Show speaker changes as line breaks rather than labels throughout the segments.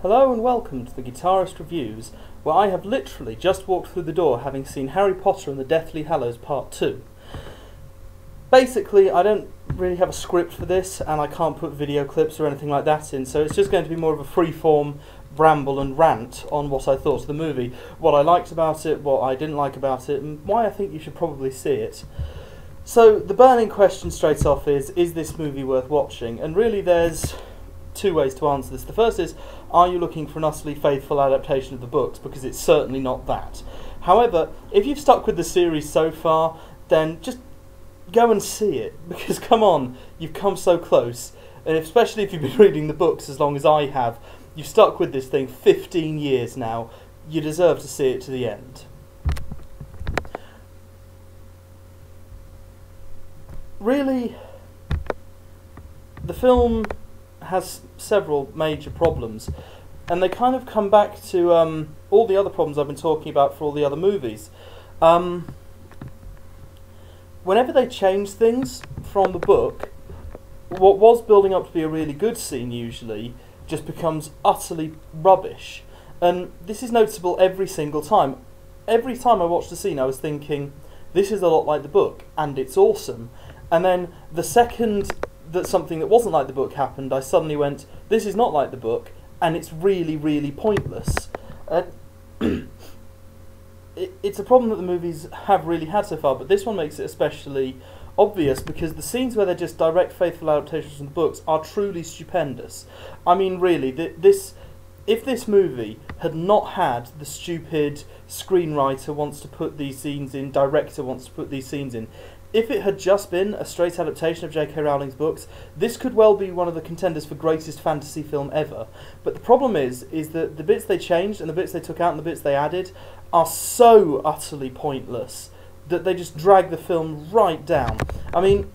Hello and welcome to the Guitarist Reviews, where I have literally just walked through the door having seen Harry Potter and the Deathly Hallows Part 2. Basically, I don't really have a script for this, and I can't put video clips or anything like that in, so it's just going to be more of a free-form ramble and rant on what I thought of the movie, what I liked about it, what I didn't like about it, and why I think you should probably see it. So, the burning question straight off is this movie worth watching? And really there's two ways to answer this. The first is, are you looking for an utterly faithful adaptation of the books? Because it's certainly not that. However, if you've stuck with the series so far, then just go and see it. Because come on, you've come so close. And especially if you've been reading the books as long as I have, you've stuck with this thing 15 years now. You deserve to see it to the end. Really, the film has several major problems, and they kind of come back to all the other problems I've been talking about for all the other movies. Whenever they change things from the book, what was building up to be a really good scene usually just becomes utterly rubbish, and this is noticeable every single time. Every time I watched the scene I was thinking, this is a lot like the book, and it's awesome. And then the second that something that wasn't like the book happened, I suddenly went, this is not like the book, and it's really, really pointless. It's a problem that the movies have really had so far, but this one makes it especially obvious because the scenes where they're just direct, faithful adaptations from the books are truly stupendous. I mean, really, if this movie had not had the stupid screenwriter wants to put these scenes in, director wants to put these scenes in, if it had just been a straight adaptation of J.K. Rowling's books, this could well be one of the contenders for greatest fantasy film ever. But the problem is that the bits they changed and the bits they took out and the bits they added are so utterly pointless that they just drag the film right down. I mean,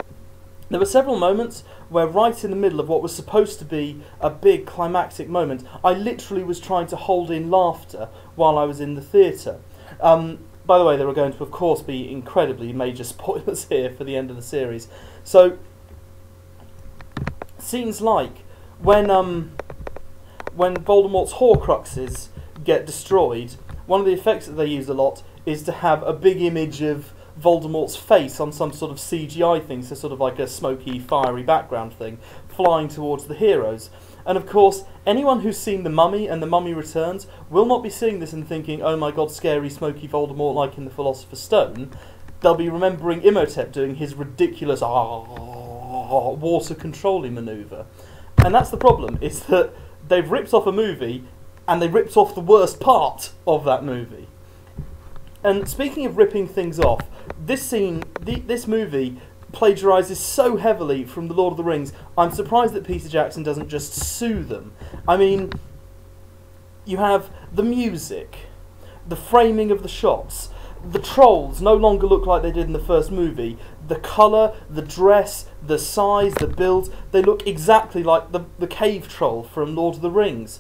there were several moments where right in the middle of what was supposed to be a big climactic moment, I literally was trying to hold in laughter while I was in the theatre. By the way, there are going to, of course, be incredibly major spoilers here for the end of the series. So, scenes like when Voldemort's Horcruxes get destroyed, one of the effects that they use a lot is to have a big image of Voldemort's face on some sort of CGI thing, so sort of like a smoky, fiery background thing, flying towards the heroes. And of course, anyone who's seen The Mummy and The Mummy Returns will not be seeing this and thinking, oh my god, scary, smoky Voldemort like in The Philosopher's Stone. They'll be remembering Imhotep doing his ridiculous water controlling manoeuvre. And that's the problem, is that they've ripped off a movie and they ripped off the worst part of that movie. And speaking of ripping things off, this movie plagiarises so heavily from The Lord of the Rings, I'm surprised that Peter Jackson doesn't just sue them. I mean, you have the music, the framing of the shots, the trolls no longer look like they did in the first movie, the colour, the dress, the size, the build, they look exactly like the cave troll from Lord of the Rings.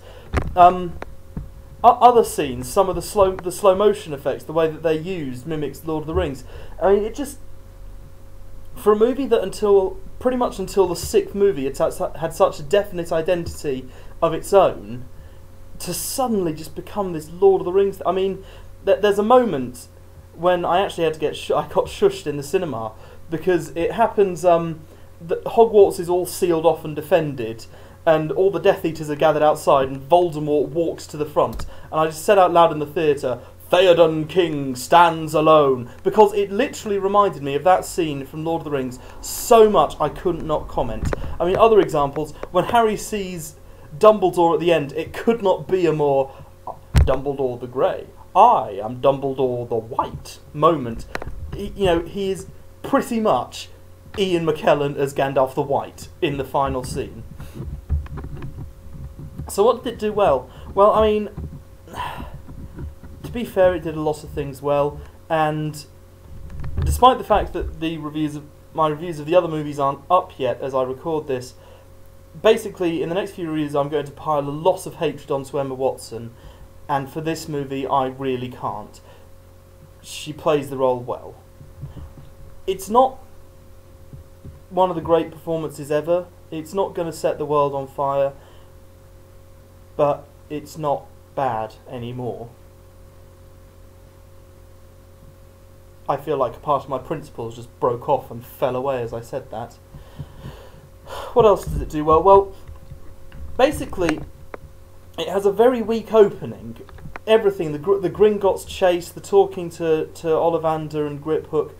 Other scenes, some of the slow motion effects, the way that they're used mimics Lord of the Rings. I mean, it just, for a movie that pretty much until the sixth movie it had such a definite identity of its own, to suddenly just become this Lord of the Rings. I mean, there's a moment when I actually had to I got shushed in the cinema because it happens. That Hogwarts is all sealed off and defended, and all the Death Eaters are gathered outside, and Voldemort walks to the front, and I just said out loud in the theatre, Theoden King stands alone, because it literally reminded me of that scene from Lord of the Rings so much I couldn't not comment. I mean, other examples, when Harry sees Dumbledore at the end, it could not be a more Dumbledore the Grey, I am Dumbledore the White moment. He is pretty much Ian McKellen as Gandalf the White in the final scene. So what did it do well? Well, I mean, to be fair, it did a lot of things well, and despite the fact that my reviews of the other movies aren't up yet as I record this, basically in the next few reviews I'm going to pile a lot of hatred onto Emma Watson, and for this movie I really can't. She plays the role well. It's not one of the great performances ever. It's not going to set the world on fire, but it's not bad anymore. I feel like a part of my principles just broke off and fell away as I said that. What else does it do well? Well, basically, it has a very weak opening. Everything, the Gringotts chase, the talking to Ollivander and Griphook,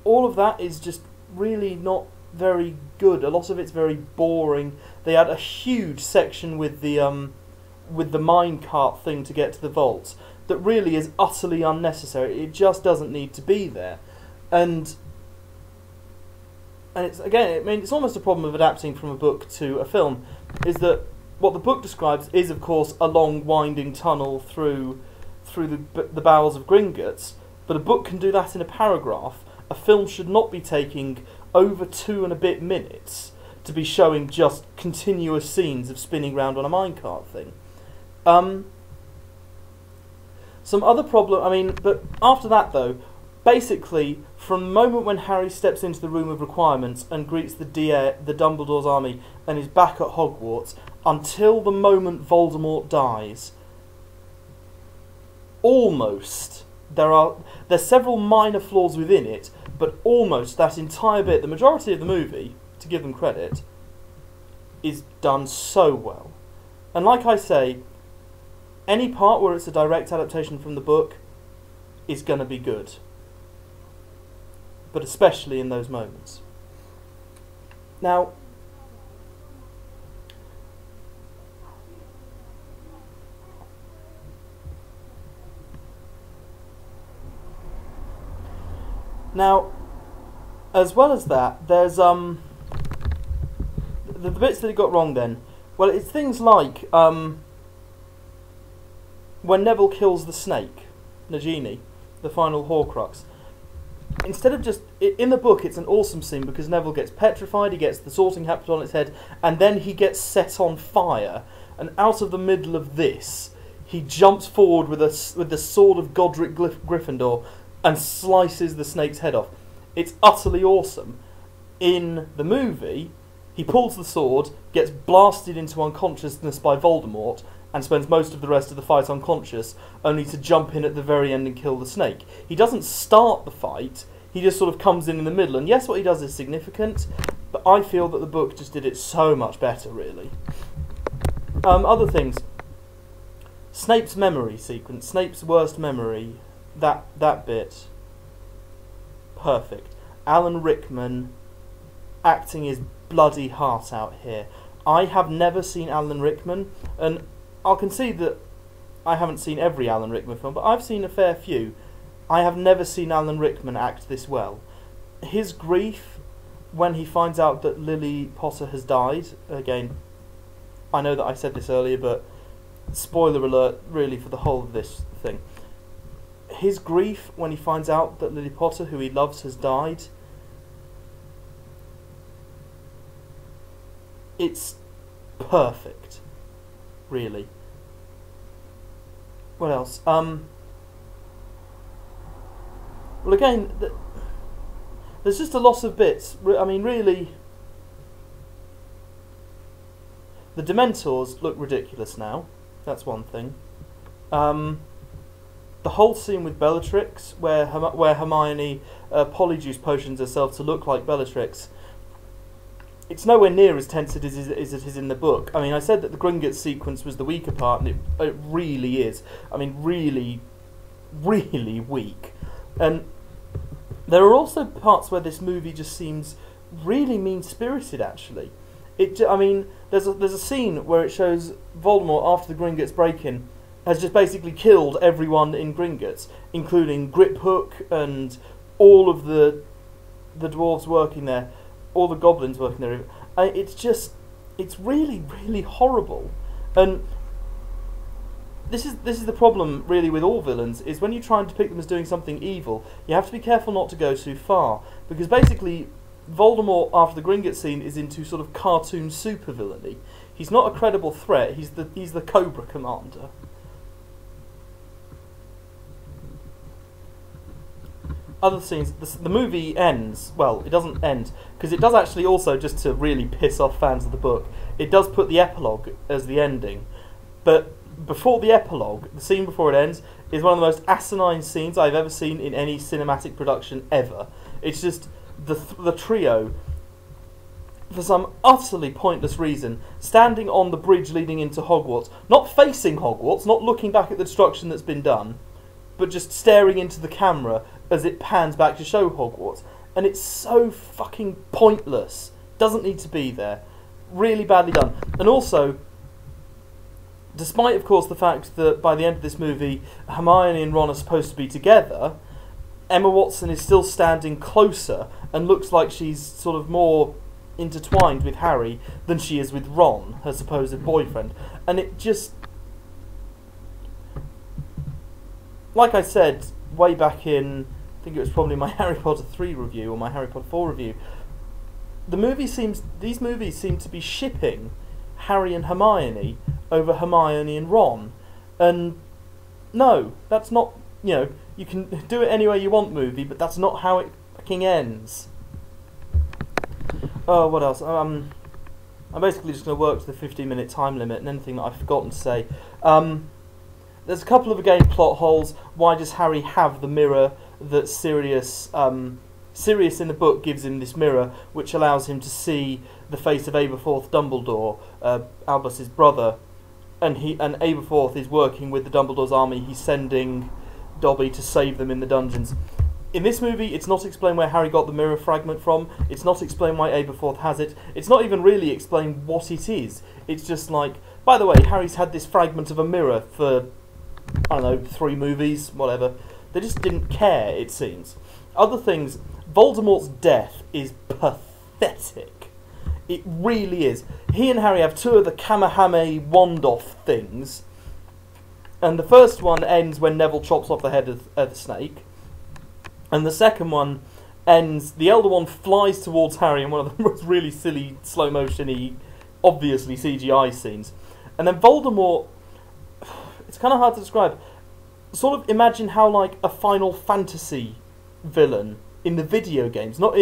all of that is just really not very good. A lot of it's very boring. They had a huge section with the minecart thing to get to the vaults that really is utterly unnecessary. It just doesn't need to be there. And it's, again, I mean, it's almost a problem of adapting from a book to a film, is that what the book describes is, of course, a long winding tunnel through the bowels of Gringotts, but a book can do that in a paragraph. A film should not be taking over 2 and a bit minutes to be showing just continuous scenes of spinning round on a minecart thing. Some other problem, I mean, but after that though, basically, from the moment when Harry steps into the Room of Requirements and greets the Dumbledore's army and is back at Hogwarts, until the moment Voldemort dies, almost, there's several minor flaws within it, but almost that entire bit, the majority of the movie, to give them credit, is done so well. And like I say, any part where it's a direct adaptation from the book is going to be good. But especially in those moments. Now, as well as that, there's the bits that it got wrong then. Well, it's things like when Neville kills the snake, Nagini, the final Horcrux. Instead of just... in the book, it's an awesome scene because Neville gets petrified, he gets the sorting hat put on its head, and then he gets set on fire. And out of the middle of this, he jumps forward with the sword of Godric Gryffindor and slices the snake's head off. It's utterly awesome. In the movie, he pulls the sword, gets blasted into unconsciousness by Voldemort, and spends most of the rest of the fight unconscious, only to jump in at the very end and kill the snake. He doesn't start the fight, he just sort of comes in the middle, and yes, what he does is significant, but I feel that the book just did it so much better, really. Other things. Snape's memory sequence, Snape's worst memory, that bit, perfect. Alan Rickman acting his bloody heart out here. I have never seen Alan Rickman, and I'll concede that I haven't seen every Alan Rickman film, but I've seen a fair few. I have never seen Alan Rickman act this well. His grief when he finds out that Lily Potter has died, again, I know that I said this earlier, but spoiler alert really for the whole of this thing. His grief when he finds out that Lily Potter, who he loves, has died, it's perfect, really. What else? Well, again, there's just a lot of bits. I mean, really, the Dementors look ridiculous now. That's one thing. The whole scene with Bellatrix, where Hermione polyjuice potions herself to look like Bellatrix, it's nowhere near as tense as it is in the book. I mean, I said that the Gringotts sequence was the weaker part, and it really is. I mean, really, really weak. And there are also parts where this movie just seems really mean-spirited, actually. I mean, there's a scene where it shows Voldemort, after the Gringotts break-in, has just basically killed everyone in Gringotts, including Griphook and all of the dwarves working there, all the goblins working there. It's really, really horrible. And this is the problem, really, with all villains, is when you try and depict them as doing something evil, you have to be careful not to go too far. Because basically, Voldemort, after the Gringotts scene, is into sort of cartoon supervillainy. He's not a credible threat, he's the Cobra Commander. Other scenes, the movie ends, well, it doesn't end, because it does actually also, just to really piss off fans of the book, it does put the epilogue as the ending, but before the epilogue, the scene before it ends, is one of the most asinine scenes I've ever seen in any cinematic production ever. It's just the trio, for some utterly pointless reason, standing on the bridge leading into Hogwarts, not facing Hogwarts, not looking back at the destruction that's been done, but just staring into the camera as it pans back to show Hogwarts. And it's so fucking pointless. Doesn't need to be there. Really badly done. And also, despite, of course, the fact that by the end of this movie, Hermione and Ron are supposed to be together, Emma Watson is still standing closer and looks like she's sort of more intertwined with Harry than she is with Ron, her supposed boyfriend. And it just... Like I said, way back in... I think it was probably my Harry Potter 3 review or my Harry Potter 4 review, these movies seem to be shipping Harry and Hermione over Hermione and Ron. And no, that's not, you can do it any way you want movie, but that's not how it fucking ends. Oh, what else? I'm basically just going to work to the 15-minute time limit, and anything that I've forgotten to say. There's a couple of, again, plot holes. Why does Harry have the mirror that Sirius in the book gives him this mirror, which allows him to see the face of Aberforth Dumbledore, Albus's brother, and Aberforth is working with the Dumbledore's army. He's sending Dobby to save them in the dungeons. In this movie, it's not explained where Harry got the mirror fragment from. It's not explained why Aberforth has it. It's not even really explained what it is. It's just like, by the way, Harry's had this fragment of a mirror for, I don't know, 3 movies, whatever. They just didn't care, it seems. Other things, Voldemort's death is pathetic. It really is. He and Harry have 2 of the Kamehameha wand-off things. And the first one ends when Neville chops off the head of the snake. And the second one ends, the elder one flies towards Harry in one of the most really silly, slow-motion-y, obviously CGI scenes. And then Voldemort, it's kind of hard to describe. Sort of imagine how, like, a Final Fantasy villain in the video games, not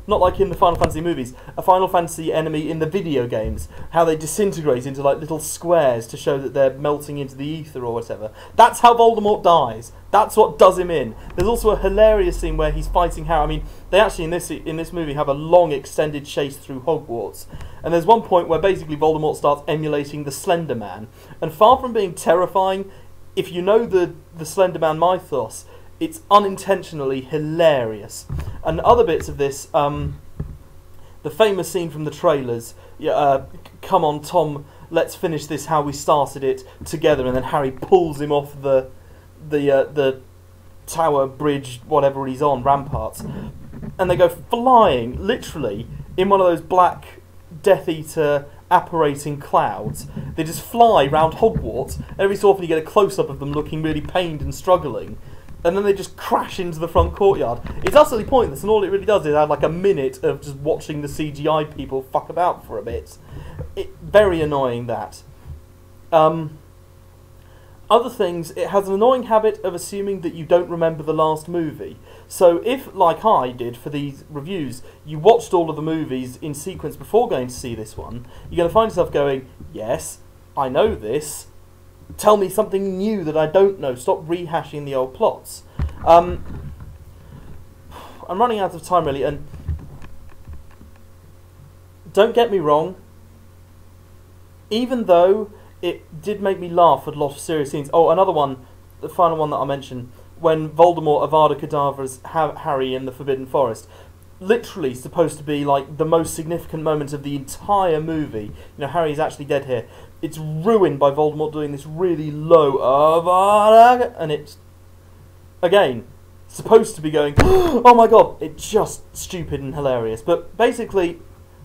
like in the Final Fantasy movies, a Final Fantasy enemy in the video games, how they disintegrate into like little squares to show that they're melting into the ether or whatever. That's how Voldemort dies. That's what does him in. There's also a hilarious scene where he's fighting Harry. I mean, they actually in this movie have a long extended chase through Hogwarts, and there's one point where basically Voldemort starts emulating the Slender Man, and far from being terrifying, if you know the Slender Man mythos, it's unintentionally hilarious. And other bits of this, the famous scene from the trailers, come on Tom, let's finish this how we started it together, and then Harry pulls him off the tower, bridge, whatever he's on, ramparts, and they go flying, literally, in one of those black Death Eater apparating clouds. They just fly round Hogwarts, and every so often you get a close-up of them looking really pained and struggling, and then they just crash into the front courtyard. It's utterly pointless, and all it really does is add like a minute of just watching the CGI people fuck about for a bit. Very annoying, that. Other things, it has an annoying habit of assuming that you don't remember the last movie. So if, like I did for these reviews, you watched all of the movies in sequence before going to see this one, you're going to find yourself going, yes, I know this, tell me something new that I don't know, stop rehashing the old plots. I'm running out of time really, and don't get me wrong, even though it did make me laugh at a lot of serious scenes. Oh, another one, the final one that I'll mention, when Voldemort Avada Kedavra's Harry in the Forbidden Forest, literally supposed to be like the most significant moment of the entire movie. You know, Harry's actually dead here. It's ruined by Voldemort doing this really low Avada, and it's, again, supposed to be going, oh my god, it's just stupid and hilarious. But basically,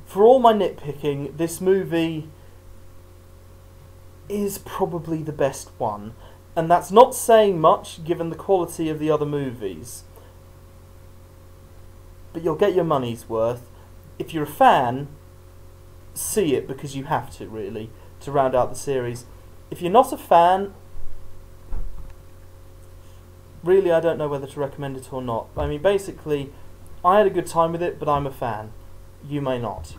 for all my nitpicking, this movie is probably the best one, and that's not saying much given the quality of the other movies, but you'll get your money's worth. If you're a fan, see it because you have to, really, to round out the series. If you're not a fan, really I don't know whether to recommend it or not. I mean, basically, I had a good time with it, but I'm a fan. You may not.